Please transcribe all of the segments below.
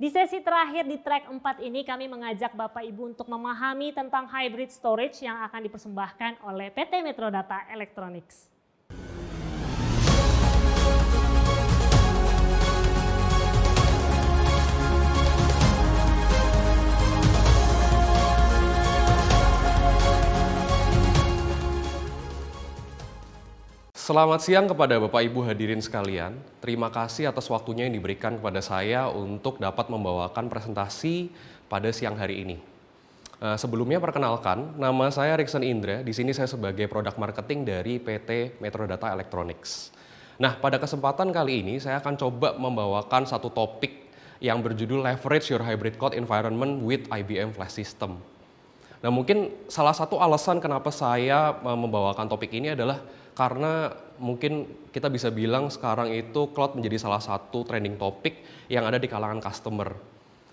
Di sesi terakhir di track 4 ini kami mengajak Bapak Ibu untuk memahami tentang hybrid storage yang akan dipersembahkan oleh PT Metrodata Electronics. Selamat siang kepada Bapak Ibu hadirin sekalian. Terima kasih atas waktunya yang diberikan kepada saya untuk dapat membawakan presentasi pada siang hari ini. Sebelumnya perkenalkan, nama saya Riksen Indra. Di sini saya sebagai produk marketing dari PT Metrodata Electronics. Nah, pada kesempatan kali ini saya akan coba membawakan satu topik yang berjudul Leverage Your Hybrid Cloud Environment with IBM Flash System. Nah, mungkin salah satu alasan kenapa saya membawakan topik ini adalah karena mungkin kita bisa bilang sekarang itu cloud menjadi salah satu trending topik yang ada di kalangan customer.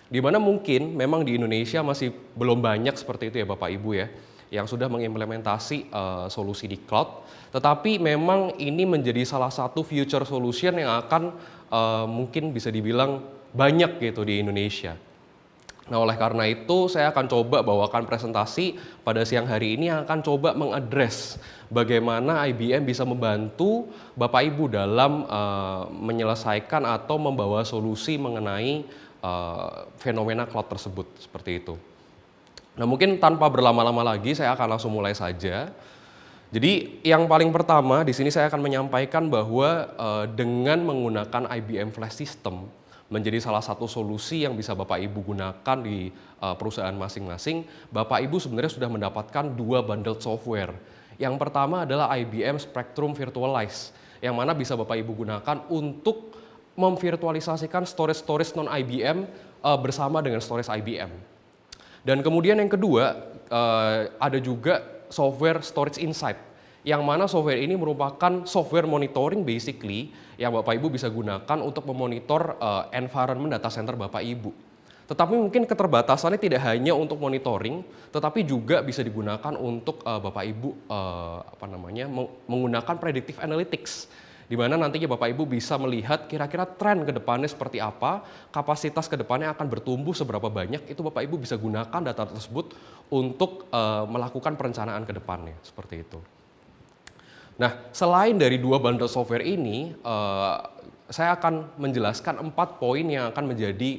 Di mana mungkin memang di Indonesia masih belum banyak seperti itu ya Bapak Ibu ya, yang sudah mengimplementasi solusi di cloud. Tetapi memang ini menjadi salah satu future solution yang akan mungkin bisa dibilang banyak gitu di Indonesia. Nah, oleh karena itu saya akan coba bawakan presentasi pada siang hari ini yang akan coba mengadres bagaimana IBM bisa membantu Bapak Ibu dalam menyelesaikan atau membawa solusi mengenai fenomena cloud tersebut, seperti itu. Nah, mungkin tanpa berlama-lama lagi saya akan langsung mulai saja. Jadi yang paling pertama di sini saya akan menyampaikan bahwa dengan menggunakan IBM Flash System menjadi salah satu solusi yang bisa Bapak Ibu gunakan di perusahaan masing-masing. Bapak Ibu sebenarnya sudah mendapatkan dua bundle software. Yang pertama adalah IBM Spectrum Virtualize, yang mana bisa Bapak Ibu gunakan untuk memvirtualisasikan storage non-IBM bersama dengan storage IBM. Dan kemudian yang kedua, ada juga software Storage Insight, yang mana software ini merupakan software monitoring basically yang Bapak Ibu bisa gunakan untuk memonitor environment data center Bapak Ibu. Tetapi mungkin keterbatasannya tidak hanya untuk monitoring, tetapi juga bisa digunakan untuk Bapak Ibu menggunakan predictive analytics, di mana nantinya Bapak Ibu bisa melihat kira-kira tren ke depannya seperti apa, kapasitas ke depannya akan bertumbuh seberapa banyak, itu Bapak Ibu bisa gunakan data tersebut untuk melakukan perencanaan ke depannya, seperti itu. Nah, selain dari dua bundle software ini, saya akan menjelaskan 4 poin yang akan menjadi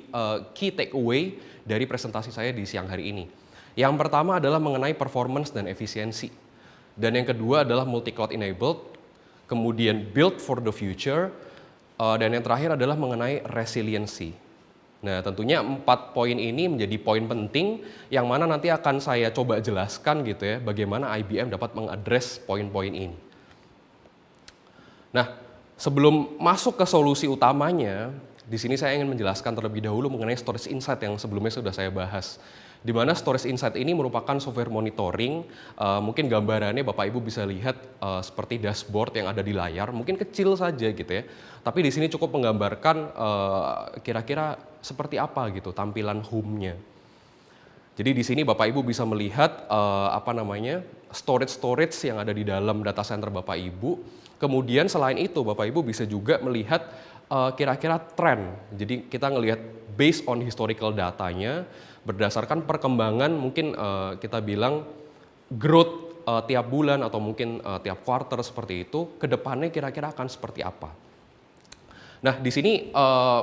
key takeaway dari presentasi saya di siang hari ini. Yang pertama adalah mengenai performance dan efisiensi. Dan yang kedua adalah multi-cloud enabled, kemudian build for the future, dan yang terakhir adalah mengenai resiliency. Nah, tentunya 4 poin ini menjadi poin penting yang mana nanti akan saya coba jelaskan gitu ya, bagaimana IBM dapat mengadres poin-poin ini. Nah, sebelum masuk ke solusi utamanya, di sini saya ingin menjelaskan terlebih dahulu mengenai Storage Insight yang sebelumnya sudah saya bahas. Di mana Storage Insight ini merupakan software monitoring, mungkin gambarannya Bapak Ibu bisa lihat seperti dashboard yang ada di layar, mungkin kecil saja gitu ya. Tapi di sini cukup menggambarkan kira-kira seperti apa gitu tampilan home-nya. Jadi di sini Bapak Ibu bisa melihat storage yang ada di dalam data center Bapak Ibu. Kemudian selain itu Bapak Ibu bisa juga melihat kira-kira tren. Jadi kita ngelihat based on historical datanya, berdasarkan perkembangan mungkin kita bilang growth tiap bulan atau mungkin tiap quarter seperti itu, ke depannya kira-kira akan seperti apa. Nah, di sini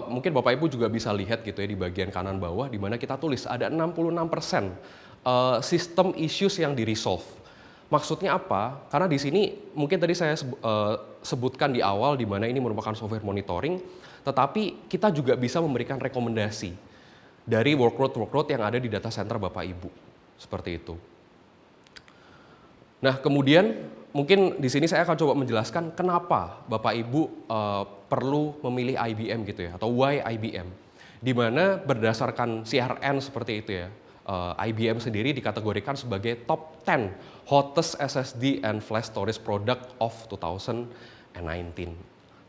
mungkin Bapak Ibu juga bisa lihat gitu ya di bagian kanan bawah, di mana kita tulis ada 66% sistem issues yang di-resolve. Maksudnya apa? Karena di sini mungkin tadi saya sebutkan di awal di mana ini merupakan software monitoring, tetapi kita juga bisa memberikan rekomendasi dari workload yang ada di data center Bapak Ibu. Seperti itu. Nah, kemudian mungkin di sini saya akan coba menjelaskan kenapa Bapak Ibu perlu memilih IBM gitu ya, atau why IBM. Di mana berdasarkan CRN seperti itu ya, IBM sendiri dikategorikan sebagai top 10 hottest SSD and flash storage product of 2019.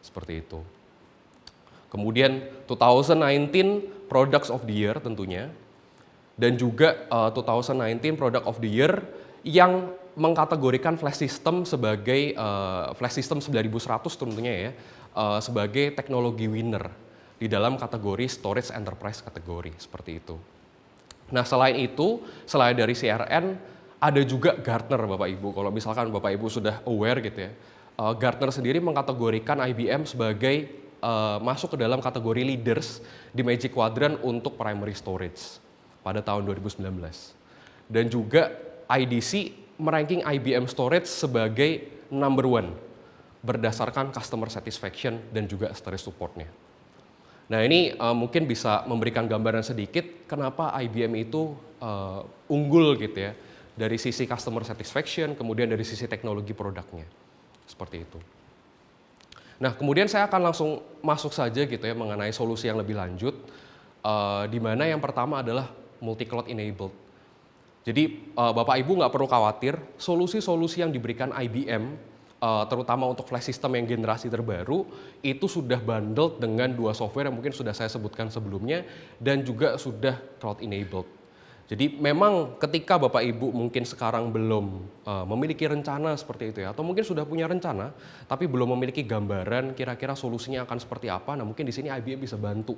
Seperti itu. Kemudian 2019 products of the year tentunya. Dan juga 2019 product of the year yang mengkategorikan flash system sebagai flash system 9100 tentunya ya, sebagai teknologi winner. di dalam kategori storage enterprise kategori seperti itu. Nah selain itu, selain dari CRN, ada juga Gartner Bapak Ibu. Kalau misalkan Bapak Ibu sudah aware gitu ya, Gartner sendiri mengkategorikan IBM sebagai masuk ke dalam kategori leaders di Magic Quadrant untuk primary storage pada tahun 2019. Dan juga IDC meranking IBM Storage sebagai number one berdasarkan customer satisfaction dan juga storage supportnya. Nah ini mungkin bisa memberikan gambaran sedikit kenapa IBM itu unggul gitu ya dari sisi customer satisfaction, kemudian dari sisi teknologi produknya, seperti itu. Nah kemudian saya akan langsung masuk saja gitu ya mengenai solusi yang lebih lanjut, di mana yang pertama adalah multi-cloud enabled. Jadi Bapak Ibu nggak perlu khawatir, solusi-solusi yang diberikan IBM, terutama untuk flash system yang generasi terbaru, itu sudah bundled dengan dua software yang mungkin sudah saya sebutkan sebelumnya, dan juga sudah cloud enabled. Jadi memang ketika Bapak Ibu mungkin sekarang belum memiliki rencana seperti itu ya, atau mungkin sudah punya rencana, tapi belum memiliki gambaran kira-kira solusinya akan seperti apa, nah mungkin di sini IBM bisa bantu.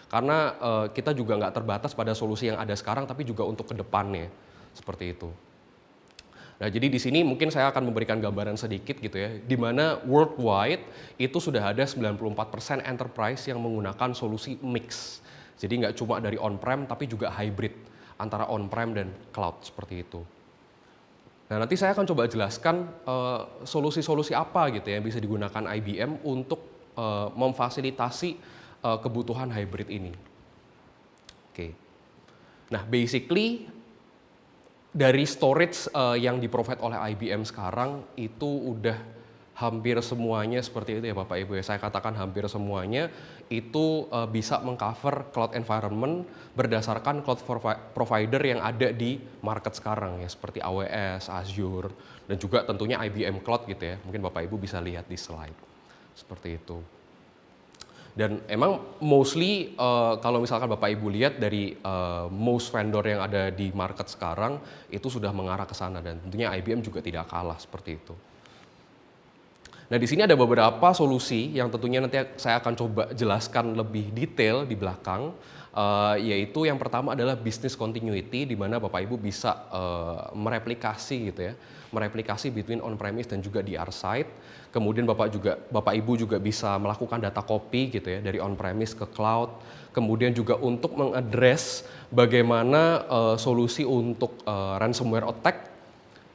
Karena kita juga nggak terbatas pada solusi yang ada sekarang, tapi juga untuk ke depannya, seperti itu. Nah jadi di sini mungkin saya akan memberikan gambaran sedikit gitu ya, di mana worldwide itu sudah ada 94% enterprise yang menggunakan solusi mix. Jadi nggak cuma dari on-prem, tapi juga hybrid antara on-prem dan cloud seperti itu. Nah nanti saya akan coba jelaskan solusi-solusi apa gitu ya yang bisa digunakan IBM untuk memfasilitasi kebutuhan hybrid ini. Oke. Nah basically dari storage yang di-provide oleh IBM sekarang itu udah hampir semuanya seperti itu ya Bapak Ibu ya. Saya katakan hampir semuanya itu bisa mengcover cloud environment berdasarkan cloud provider yang ada di market sekarang ya, seperti AWS, Azure, dan juga tentunya IBM Cloud gitu ya. Mungkin Bapak Ibu bisa lihat di slide seperti itu. Dan emang mostly kalau misalkan Bapak Ibu lihat dari most vendor yang ada di market sekarang itu sudah mengarah ke sana, dan tentunya IBM juga tidak kalah seperti itu. Nah di sini ada beberapa solusi yang tentunya nanti saya akan coba jelaskan lebih detail di belakang, yaitu yang pertama adalah business continuity, di mana Bapak Ibu bisa mereplikasi gitu ya, mereplikasi between on-premise dan juga DR side. Kemudian Bapak Ibu juga bisa melakukan data copy gitu ya dari on-premise ke cloud. Kemudian juga untuk mengadres bagaimana solusi untuk ransomware attack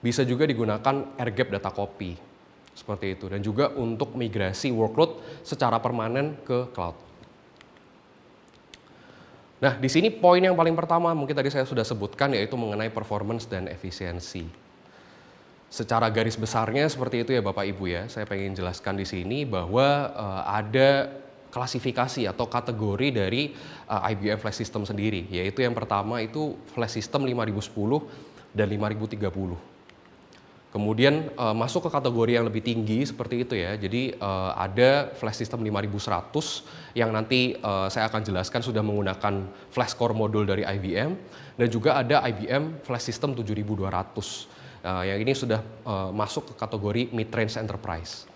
bisa juga digunakan air gap data copy. Seperti itu, dan juga untuk migrasi workload secara permanen ke cloud. Nah, di sini poin yang paling pertama mungkin tadi saya sudah sebutkan, yaitu mengenai performance dan efisiensi. Secara garis besarnya seperti itu ya Bapak Ibu ya. Saya pengen jelaskan di sini bahwa ada klasifikasi atau kategori dari IBM Flash System sendiri, yaitu yang pertama itu Flash System 5010 dan 5030. Kemudian masuk ke kategori yang lebih tinggi seperti itu ya. Jadi ada Flash System 5100 yang nanti saya akan jelaskan sudah menggunakan flash core modul dari IBM, dan juga ada IBM Flash System 7200 yang ini sudah masuk ke kategori mid-range enterprise.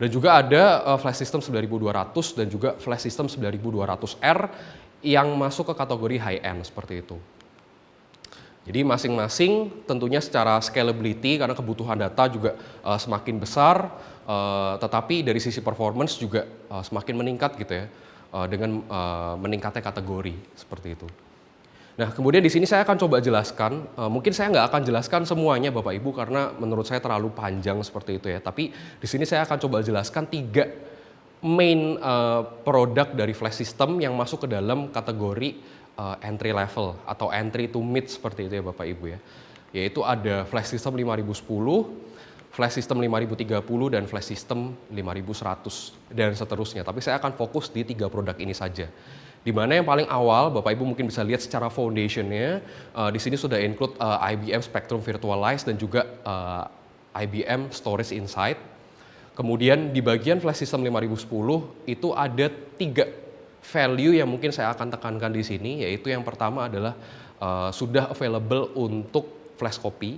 Dan juga ada Flash System 9200 dan juga Flash System 9200R yang masuk ke kategori high-end seperti itu. Jadi masing-masing tentunya secara scalability karena kebutuhan data juga semakin besar, tetapi dari sisi performance juga semakin meningkat gitu ya, dengan meningkatnya kategori seperti itu. Nah kemudian di sini saya akan coba jelaskan, mungkin saya nggak akan jelaskan semuanya Bapak Ibu karena menurut saya terlalu panjang seperti itu ya, tapi di sini saya akan coba jelaskan 3 main produk dari flash system yang masuk ke dalam kategori entry level atau entry to mid seperti itu ya Bapak Ibu ya. Yaitu ada Flash System 5010, Flash System 5030 dan Flash System 5100 dan seterusnya. Tapi saya akan fokus di 3 produk ini saja. Di mana yang paling awal Bapak Ibu mungkin bisa lihat secara foundationnya, di sini sudah include IBM Spectrum Virtualized dan juga IBM Storage Insight. Kemudian di bagian Flash System 5010 itu ada 3 value yang mungkin saya akan tekankan di sini, yaitu yang pertama adalah sudah available untuk flash copy,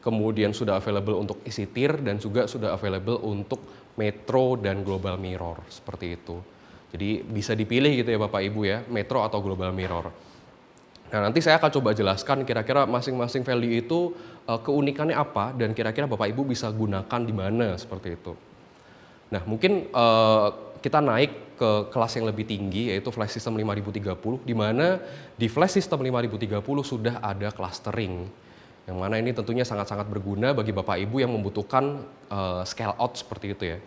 kemudian sudah available untuk isi tier, dan juga sudah available untuk Metro dan Global Mirror seperti itu. Jadi bisa dipilih gitu ya Bapak Ibu ya, Metro atau Global Mirror. Nah nanti saya akan coba jelaskan kira-kira masing-masing value itu keunikannya apa dan kira-kira Bapak Ibu bisa gunakan di mana seperti itu. Nah mungkin kita naik ke kelas yang lebih tinggi yaitu Flash System 5030, di mana di Flash System 5030 sudah ada clustering. Yang mana ini tentunya sangat-sangat berguna bagi Bapak Ibu yang membutuhkan scale out seperti itu ya.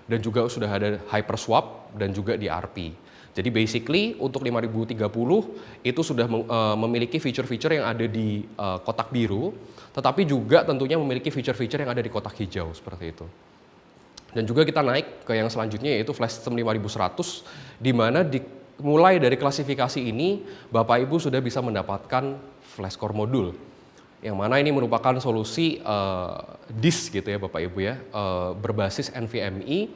Dan juga sudah ada Hyperswap dan juga DRP. Jadi basically untuk 5030 itu sudah memiliki fitur-fitur yang ada di kotak biru, tetapi juga tentunya memiliki fitur-fitur yang ada di kotak hijau seperti itu. Dan juga kita naik ke yang selanjutnya yaitu Flash System 5100, di mana mulai dari klasifikasi ini Bapak Ibu sudah bisa mendapatkan flash core modul. Yang mana ini merupakan solusi disk gitu ya Bapak Ibu ya, berbasis NVMe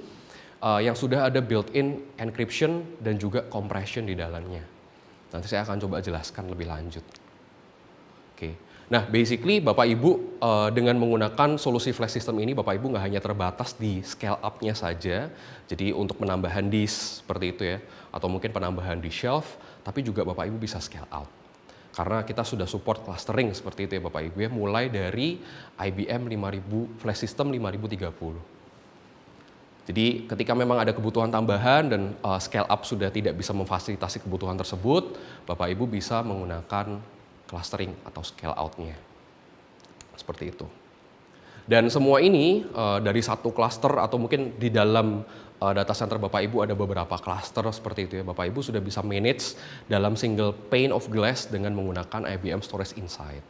yang sudah ada built-in encryption dan juga compression di dalamnya. Nanti saya akan coba jelaskan lebih lanjut. Oke. Nah, basically Bapak Ibu dengan menggunakan solusi flash system ini Bapak Ibu nggak hanya terbatas di scale up-nya saja, jadi untuk penambahan disk seperti itu ya, atau mungkin penambahan di shelf, tapi juga Bapak Ibu bisa scale out. Karena kita sudah support clustering seperti itu ya Bapak Ibu ya, mulai dari IBM 5000 flash system 5030. Jadi ketika memang ada kebutuhan tambahan dan scale up sudah tidak bisa memfasilitasi kebutuhan tersebut, Bapak Ibu bisa menggunakan clustering atau scale out-nya. Seperti itu. Dan semua ini dari satu cluster atau mungkin di dalam data center Bapak Ibu ada beberapa cluster seperti itu ya. Bapak Ibu sudah bisa manage dalam single pane of glass dengan menggunakan IBM Storage Insight.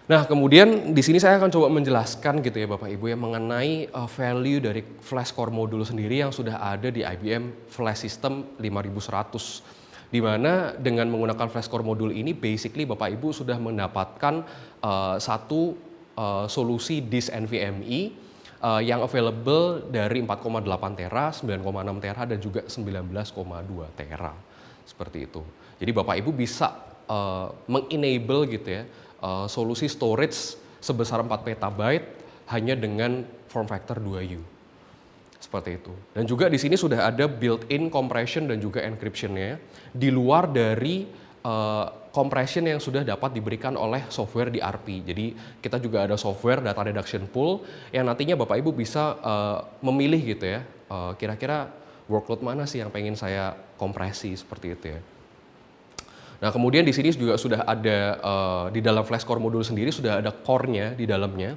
Nah, kemudian di sini saya akan coba menjelaskan gitu ya Bapak Ibu ya mengenai value dari flash core modul sendiri yang sudah ada di IBM Flash System 5100. Di mana dengan menggunakan flash core modul ini basically Bapak Ibu sudah mendapatkan satu solusi disk NVMe yang available dari 4,8 tera, 9,6 tera dan juga 19,2 tera. Seperti itu. Jadi Bapak Ibu bisa mengenable gitu ya solusi storage sebesar 4 petabyte hanya dengan form factor 2U. Seperti itu. Dan juga di sini sudah ada built-in compression dan juga encryption-nya di luar dari compression yang sudah dapat diberikan oleh software DRP. Jadi kita juga ada software data reduction pool yang nantinya Bapak Ibu bisa memilih gitu ya. Kira-kira workload mana sih yang pengen saya kompresi seperti itu ya. Nah kemudian di sini juga sudah ada di dalam flash core modul sendiri sudah ada core-nya di dalamnya.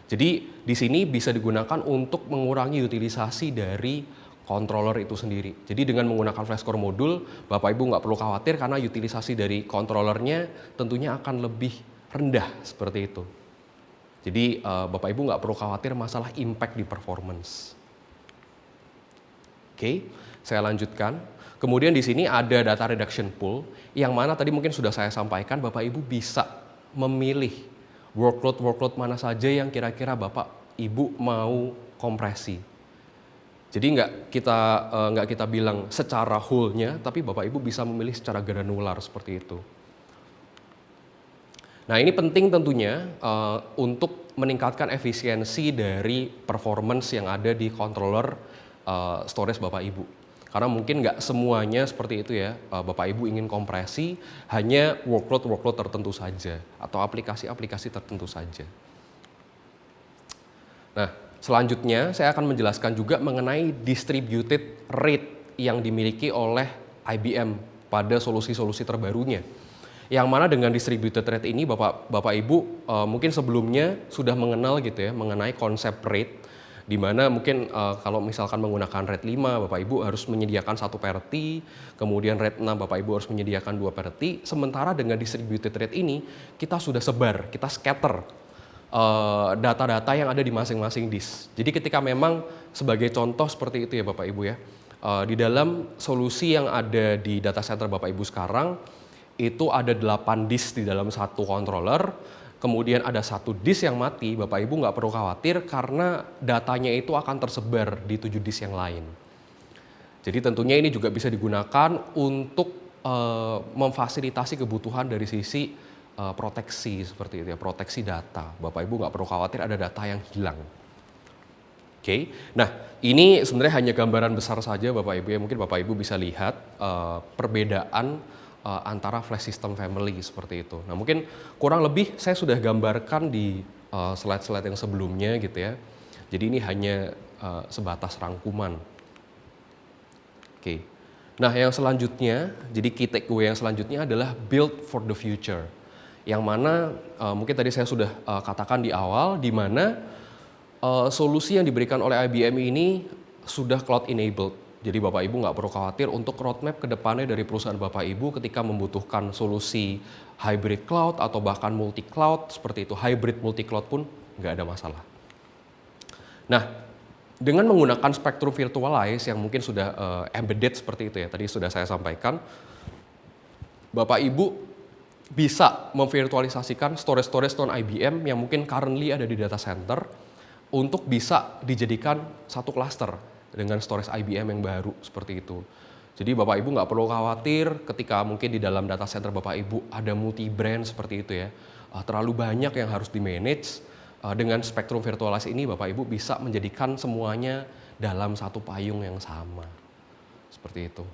Jadi di sini bisa digunakan untuk mengurangi utilisasi dari controller itu sendiri. Jadi dengan menggunakan flash core modul, Bapak Ibu nggak perlu khawatir karena utilisasi dari controllernya tentunya akan lebih rendah seperti itu. Jadi Bapak Ibu nggak perlu khawatir masalah impact di performance. Oke, saya lanjutkan. Kemudian di sini ada data reduction pool yang mana tadi mungkin sudah saya sampaikan Bapak Ibu bisa memilih workload mana saja yang kira-kira Bapak Ibu mau kompresi. Jadi nggak kita bilang secara whole-nya, tapi Bapak Ibu bisa memilih secara granular seperti itu. Nah ini penting tentunya untuk meningkatkan efisiensi dari performance yang ada di controller storage Bapak Ibu. Karena mungkin nggak semuanya seperti itu ya, Bapak Ibu ingin kompresi hanya workload tertentu saja atau aplikasi-aplikasi tertentu saja. Nah, selanjutnya saya akan menjelaskan juga mengenai distributed rate yang dimiliki oleh IBM pada solusi-solusi terbarunya. Yang mana dengan distributed rate ini Bapak Ibu mungkin sebelumnya sudah mengenal gitu ya mengenai konsep rate. Di mana mungkin kalau misalkan menggunakan RAID 5 Bapak Ibu harus menyediakan 1 PRT, kemudian RAID 6 Bapak Ibu harus menyediakan 2 PRT, sementara dengan distributed RAID ini kita sudah sebar, kita scatter data-data yang ada di masing-masing disk. Jadi ketika memang sebagai contoh seperti itu ya Bapak Ibu ya, di dalam solusi yang ada di data center Bapak Ibu sekarang, itu ada 8 disk di dalam satu controller, kemudian ada 1 disk yang mati, Bapak Ibu nggak perlu khawatir karena datanya itu akan tersebar di 7 disk yang lain. Jadi tentunya ini juga bisa digunakan untuk memfasilitasi kebutuhan dari sisi proteksi seperti itu ya, proteksi data. Bapak Ibu nggak perlu khawatir ada data yang hilang. Oke, nah ini sebenarnya hanya gambaran besar saja Bapak Ibu ya. Mungkin Bapak Ibu bisa lihat perbedaan antara flash system family seperti itu. Nah mungkin kurang lebih saya sudah gambarkan di slide-slide yang sebelumnya gitu ya. Jadi ini hanya sebatas rangkuman. Oke, nah yang selanjutnya, jadi key takeaway yang selanjutnya adalah build for the future. Yang mana mungkin tadi saya sudah katakan di awal, di mana solusi yang diberikan oleh IBM ini sudah cloud enabled. Jadi Bapak Ibu nggak perlu khawatir untuk roadmap ke depannya dari perusahaan Bapak Ibu ketika membutuhkan solusi hybrid cloud atau bahkan multi cloud seperti itu. Hybrid multi cloud pun nggak ada masalah. Nah, dengan menggunakan Spectrum Virtualize yang mungkin sudah embedded seperti itu ya, tadi sudah saya sampaikan, Bapak Ibu bisa memvirtualisasikan storage-storage non-IBM yang mungkin currently ada di data center untuk bisa dijadikan satu cluster dengan storage IBM yang baru seperti itu. Jadi Bapak Ibu nggak perlu khawatir ketika mungkin di dalam data center Bapak Ibu ada multi-brand seperti itu ya. Terlalu banyak yang harus di-manage. Dengan Spectrum Virtualize ini Bapak Ibu bisa menjadikan semuanya dalam satu payung yang sama. Seperti itu.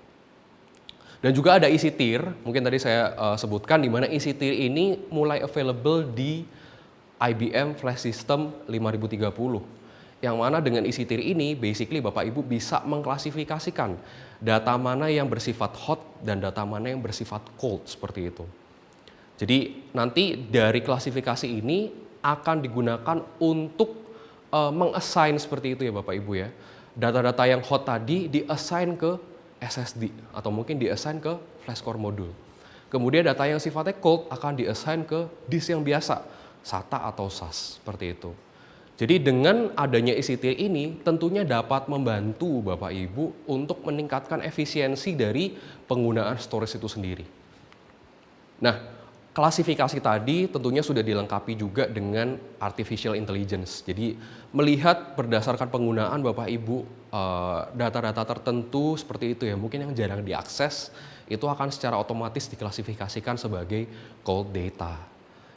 Dan juga ada EasyTier, mungkin tadi saya sebutkan di mana EasyTier ini mulai available di IBM Flash System 5030. Yang mana dengan EasyTier ini basically Bapak Ibu bisa mengklasifikasikan data mana yang bersifat hot dan data mana yang bersifat cold seperti itu. Jadi nanti dari klasifikasi ini akan digunakan untuk meng-assign seperti itu ya Bapak Ibu ya. Data-data yang hot tadi di-assign ke SSD atau mungkin di-assign ke flash core module. Kemudian data yang sifatnya cold akan di-assign ke disk yang biasa. SATA atau SAS, seperti itu. Jadi dengan adanya EasyTier ini tentunya dapat membantu Bapak Ibu untuk meningkatkan efisiensi dari penggunaan storage itu sendiri. Nah, klasifikasi tadi tentunya sudah dilengkapi juga dengan artificial intelligence. Jadi melihat berdasarkan penggunaan Bapak Ibu data-data tertentu seperti itu ya, mungkin yang jarang diakses, itu akan secara otomatis diklasifikasikan sebagai cold data.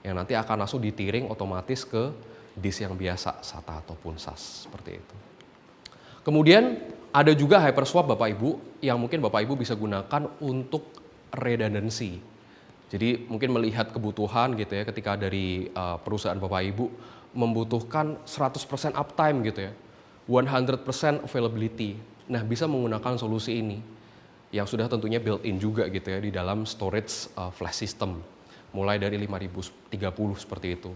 Yang nanti akan langsung ditiring otomatis ke disk yang biasa, SATA ataupun SAS, seperti itu. Kemudian ada juga hyperswap Bapak Ibu, yang mungkin Bapak Ibu bisa gunakan untuk redundancy. Jadi mungkin melihat kebutuhan gitu ya, ketika dari perusahaan Bapak Ibu membutuhkan 100% uptime gitu ya, 100% availability. Nah bisa menggunakan solusi ini, yang sudah tentunya built-in juga gitu ya, di dalam storage flash system. Mulai dari 5030 seperti itu.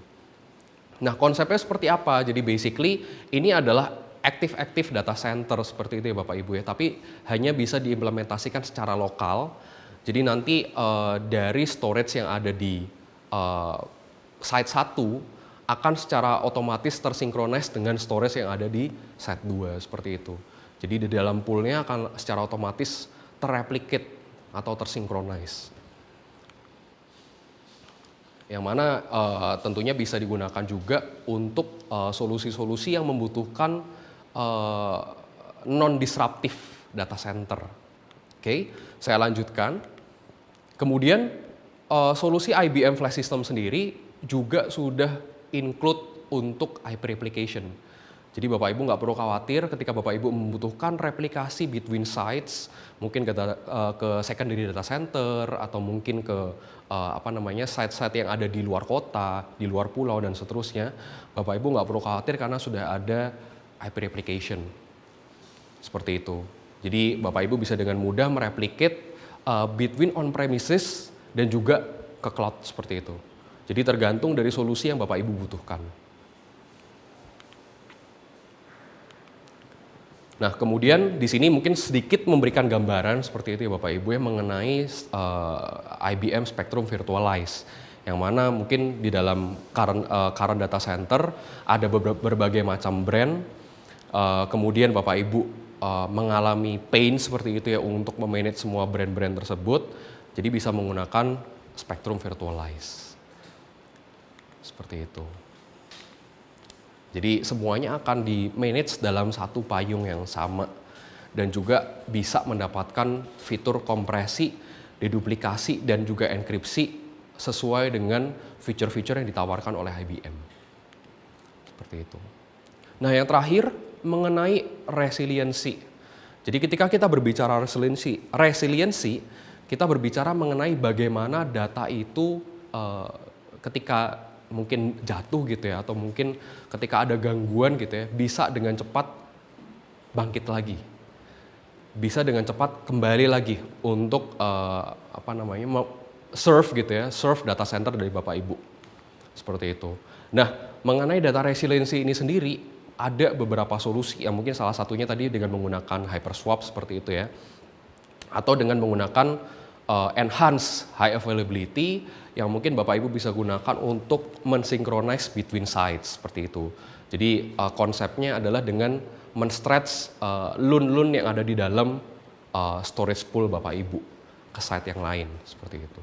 Nah konsepnya seperti apa? Jadi basically ini adalah active data center seperti itu ya Bapak Ibu ya. Tapi hanya bisa diimplementasikan secara lokal. Jadi nanti dari storage yang ada di site 1 akan secara otomatis tersinkronis dengan storage yang ada di site 2 seperti itu. Jadi di dalam poolnya akan secara otomatis terreplicate atau tersinkronis. Yang mana tentunya bisa digunakan juga untuk solusi-solusi yang membutuhkan non-disruptive data center. Oke, saya lanjutkan. Kemudian solusi IBM Flash System sendiri juga sudah include untuk hyperreplication. Jadi Bapak Ibu nggak perlu khawatir ketika Bapak Ibu membutuhkan replikasi between sites, mungkin ke secondary data center atau mungkin ke site-site yang ada di luar kota, di luar pulau dan seterusnya. Bapak Ibu nggak perlu khawatir karena sudah ada hyperreplication. Seperti itu. Jadi Bapak Ibu bisa dengan mudah mereplicate between on-premises dan juga ke cloud seperti itu. Jadi tergantung dari solusi yang Bapak Ibu butuhkan. Nah, kemudian di sini mungkin sedikit memberikan gambaran seperti itu ya Bapak Ibu ya mengenai IBM Spectrum Virtualize. Yang mana mungkin di dalam current data center ada berbagai macam brand. Kemudian Bapak Ibu mengalami pain seperti itu ya untuk memanage semua brand-brand tersebut. Jadi bisa menggunakan Spectrum Virtualize. Seperti itu. Jadi semuanya akan di-manage dalam satu payung yang sama dan juga bisa mendapatkan fitur kompresi, deduplikasi dan juga enkripsi sesuai dengan fitur-fitur yang ditawarkan oleh IBM. Seperti itu. Nah, yang terakhir mengenai resiliensi. Jadi ketika kita berbicara resiliensi, kita berbicara mengenai bagaimana data itu ketika mungkin jatuh gitu ya, atau mungkin ketika ada gangguan gitu ya, bisa dengan cepat bangkit lagi. Bisa dengan cepat kembali lagi untuk serve data center dari Bapak Ibu. Seperti itu. Nah, mengenai data resiliensi ini sendiri ada beberapa solusi yang mungkin salah satunya tadi dengan menggunakan Hyperswap seperti itu ya. Atau dengan menggunakan enhanced high availability yang mungkin Bapak Ibu bisa gunakan untuk mensynchronize between sites seperti itu. Jadi konsepnya adalah dengan men-stretch LUN yang ada di dalam storage pool Bapak Ibu ke site yang lain seperti itu.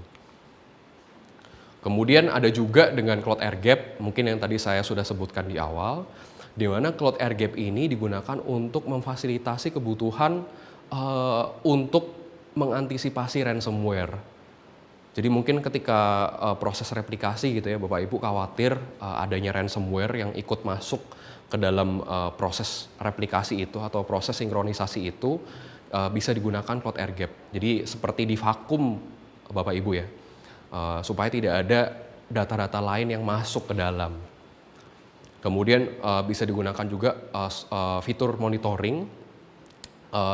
Kemudian ada juga dengan Cloud Air Gap, mungkin yang tadi saya sudah sebutkan di awal, di mana Cloud Air Gap ini digunakan untuk memfasilitasi kebutuhan untuk mengantisipasi ransomware. Jadi mungkin ketika proses replikasi gitu ya, Bapak Ibu khawatir adanya ransomware yang ikut masuk ke dalam proses replikasi itu atau proses sinkronisasi itu, bisa digunakan Cloud Air Gap. Jadi seperti di vakum Bapak Ibu ya, supaya tidak ada data-data lain yang masuk ke dalam. Kemudian bisa digunakan juga fitur monitoring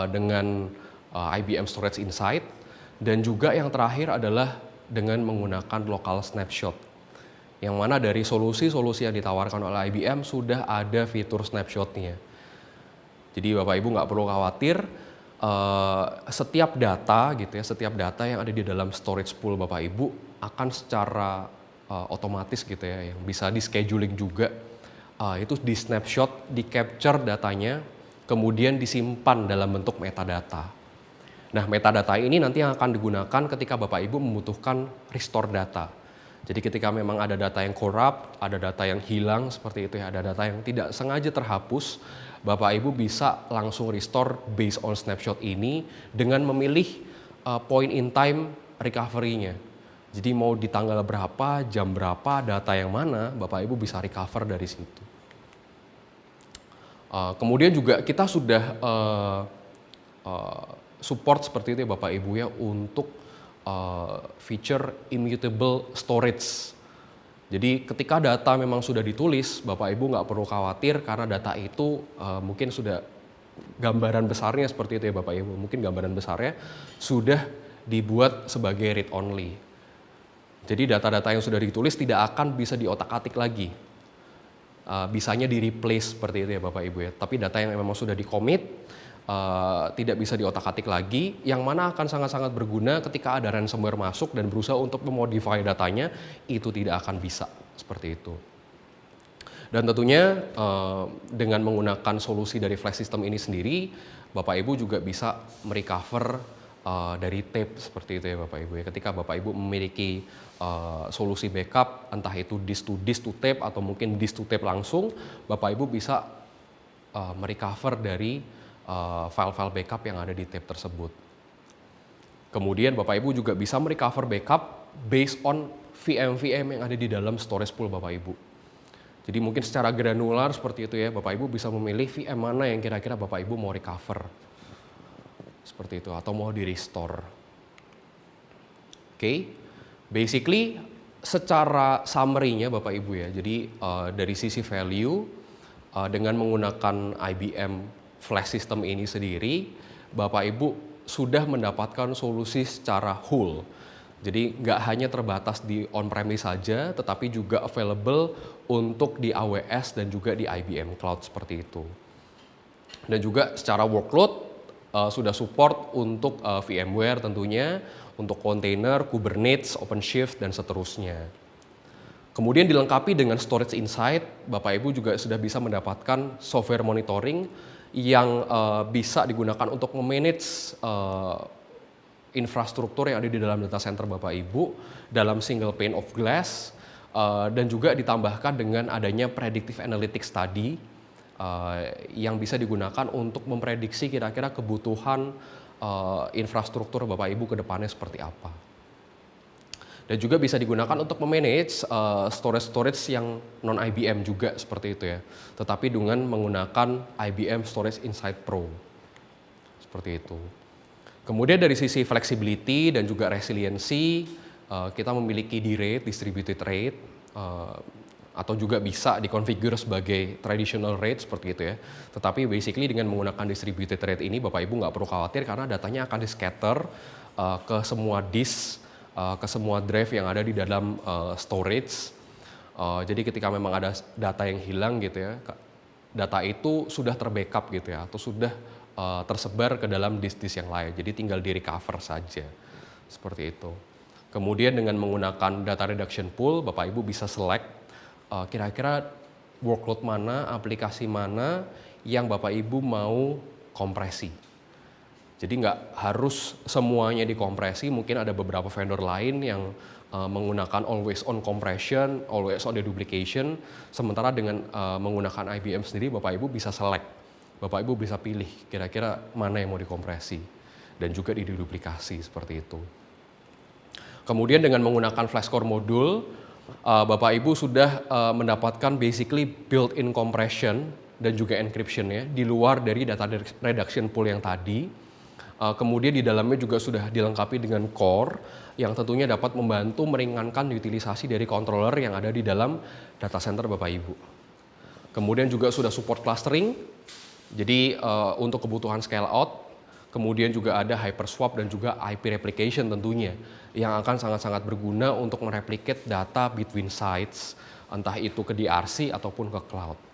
dengan IBM Storage Insight, dan juga yang terakhir adalah dengan menggunakan local snapshot, yang mana dari solusi-solusi yang ditawarkan oleh IBM sudah ada fitur snapshotnya. Jadi Bapak Ibu nggak perlu khawatir, setiap data gitu ya, setiap data yang ada di dalam storage pool Bapak Ibu akan secara otomatis gitu ya, yang bisa di scheduling juga, itu di snapshot, di capture datanya, kemudian disimpan dalam bentuk metadata. Nah, metadata ini nanti yang akan digunakan ketika Bapak Ibu membutuhkan restore data. Jadi ketika memang ada data yang corrupt, ada data yang hilang seperti itu ya, ada data yang tidak sengaja terhapus, Bapak Ibu bisa langsung restore based on snapshot ini dengan memilih point in time recovery-nya. Jadi mau di tanggal berapa, jam berapa, data yang mana, Bapak Ibu bisa recover dari situ. Kemudian juga kita sudah support seperti itu ya Bapak Ibu ya, untuk feature immutable storage. Jadi ketika data memang sudah ditulis, Bapak Ibu nggak perlu khawatir karena data itu mungkin sudah gambaran besarnya seperti itu ya Bapak Ibu. Mungkin gambaran besarnya sudah dibuat sebagai read only. Jadi data-data yang sudah ditulis tidak akan bisa diotak-atik lagi. Bisanya di-replace seperti itu ya Bapak Ibu ya. Tapi data yang memang sudah di-commit tidak bisa diotak-atik lagi, yang mana akan sangat-sangat berguna ketika ada ransomware masuk dan berusaha untuk memodify datanya, itu tidak akan bisa seperti itu. Dan tentunya dengan menggunakan solusi dari flash system ini sendiri, Bapak Ibu juga bisa merecover dari tape seperti itu ya Bapak Ibu ya. Ketika Bapak Ibu memiliki solusi backup, entah itu disk to tape atau mungkin disk to tape langsung, Bapak Ibu bisa merecover dari file-file backup yang ada di tape tersebut. Kemudian Bapak Ibu juga bisa merecover backup based on VM yang ada di dalam storage pool Bapak Ibu. Jadi mungkin secara granular seperti itu ya, Bapak Ibu bisa memilih VM mana yang kira-kira Bapak Ibu mau recover. Seperti itu, atau mau di-restore. Oke, basically secara summary-nya Bapak Ibu ya, jadi dari sisi value, dengan menggunakan IBM flash system ini sendiri, Bapak Ibu sudah mendapatkan solusi secara whole. Jadi nggak hanya terbatas di on-premise saja, tetapi juga available untuk di AWS dan juga di IBM Cloud seperti itu. Dan juga secara workload sudah support untuk VMware tentunya, untuk container, Kubernetes, OpenShift, dan seterusnya. Kemudian dilengkapi dengan Storage Insight, Bapak Ibu juga sudah bisa mendapatkan software monitoring yang bisa digunakan untuk memanage infrastruktur yang ada di dalam data center Bapak Ibu dalam single pane of glass, dan juga ditambahkan dengan adanya predictive analytics tadi yang bisa digunakan untuk memprediksi kira-kira kebutuhan infrastruktur Bapak Ibu ke depannya seperti apa. Dan juga bisa digunakan untuk memanage storage yang non IBM juga seperti itu ya. Tetapi dengan menggunakan IBM Storage Insight Pro. Seperti itu. Kemudian dari sisi flexibility dan juga resiliency, kita memiliki D-RAID, distributed RAID, atau juga bisa dikonfigur sebagai traditional RAID seperti itu ya. Tetapi basically dengan menggunakan distributed RAID ini Bapak Ibu nggak perlu khawatir karena datanya akan di-scatter ke semua disk, ke semua drive yang ada di dalam storage. Jadi ketika memang ada data yang hilang gitu ya, data itu sudah terbackup gitu ya, atau sudah tersebar ke dalam disk-disk yang lain. Jadi tinggal di-recover saja, seperti itu. Kemudian dengan menggunakan data reduction pool, Bapak Ibu bisa select kira-kira workload mana, aplikasi mana yang Bapak Ibu mau kompresi. Jadi nggak harus semuanya dikompresi, mungkin ada beberapa vendor lain yang menggunakan always on compression, always on deduplication, sementara dengan menggunakan IBM sendiri Bapak Ibu bisa select, Bapak Ibu bisa pilih kira-kira mana yang mau dikompresi dan juga diduplikasi seperti itu. Kemudian dengan menggunakan FlashCore modul, Bapak Ibu sudah mendapatkan basically built-in compression dan juga encryption ya, di luar dari data reduction pool yang tadi. Kemudian di dalamnya juga sudah dilengkapi dengan core yang tentunya dapat membantu meringankan utilisasi dari controller yang ada di dalam data center Bapak Ibu. Kemudian juga sudah support clustering, jadi untuk kebutuhan scale out, kemudian juga ada hyperswap dan juga IP replication tentunya yang akan sangat-sangat berguna untuk mereplicate data between sites, entah itu ke DRC ataupun ke cloud.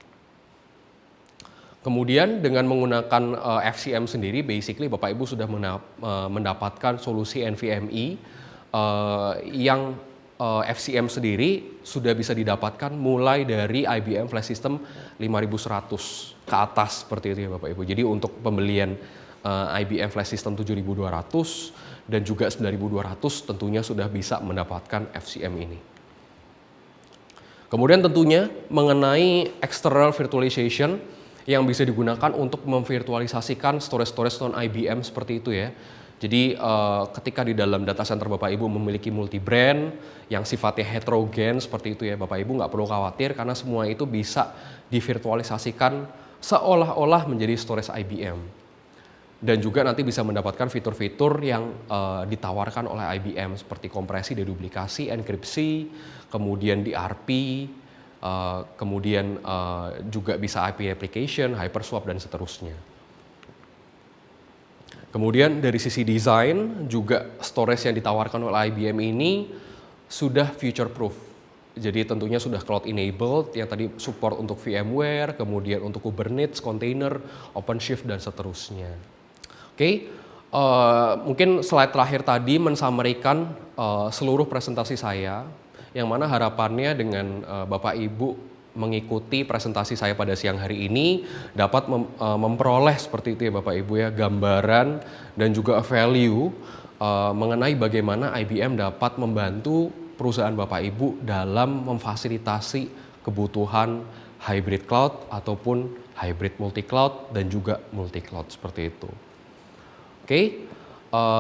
Kemudian dengan menggunakan FCM sendiri, basically Bapak Ibu sudah mendapatkan solusi NVMe yang FCM sendiri sudah bisa didapatkan mulai dari IBM Flash System 5100 ke atas seperti itu ya Bapak Ibu. Jadi untuk pembelian IBM Flash System 7200 dan juga 9200 tentunya sudah bisa mendapatkan FCM ini. Kemudian tentunya mengenai external virtualization yang bisa digunakan untuk memvirtualisasikan storage non IBM seperti itu ya. Jadi ketika di dalam data center Bapak Ibu memiliki multi brand yang sifatnya heterogen seperti itu ya, Bapak Ibu nggak perlu khawatir karena semua itu bisa divirtualisasikan seolah-olah menjadi storage IBM. Dan juga nanti bisa mendapatkan fitur-fitur yang ditawarkan oleh IBM seperti kompresi, deduplikasi, enkripsi, kemudian DRP, kemudian juga bisa IP replication, hyperswap dan seterusnya. Kemudian dari sisi desain juga storage yang ditawarkan oleh IBM ini sudah future proof. Jadi tentunya sudah cloud enabled yang tadi support untuk VMware, kemudian untuk Kubernetes, container, OpenShift dan seterusnya. Oke, mungkin slide terakhir tadi mensummarikan seluruh presentasi saya, yang mana harapannya dengan Bapak Ibu mengikuti presentasi saya pada siang hari ini dapat memperoleh seperti itu ya Bapak Ibu ya, gambaran dan juga value mengenai bagaimana IBM dapat membantu perusahaan Bapak Ibu dalam memfasilitasi kebutuhan hybrid cloud ataupun hybrid multi cloud dan juga multi cloud seperti itu. Oke.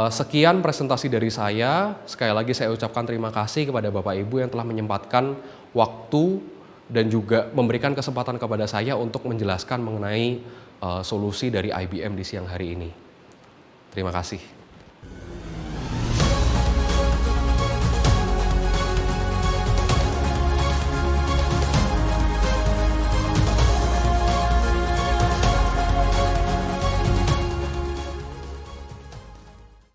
Sekian presentasi dari saya. Sekali lagi saya ucapkan terima kasih kepada Bapak Ibu yang telah menyempatkan waktu dan juga memberikan kesempatan kepada saya untuk menjelaskan mengenai solusi dari IBM di siang hari ini. Terima kasih.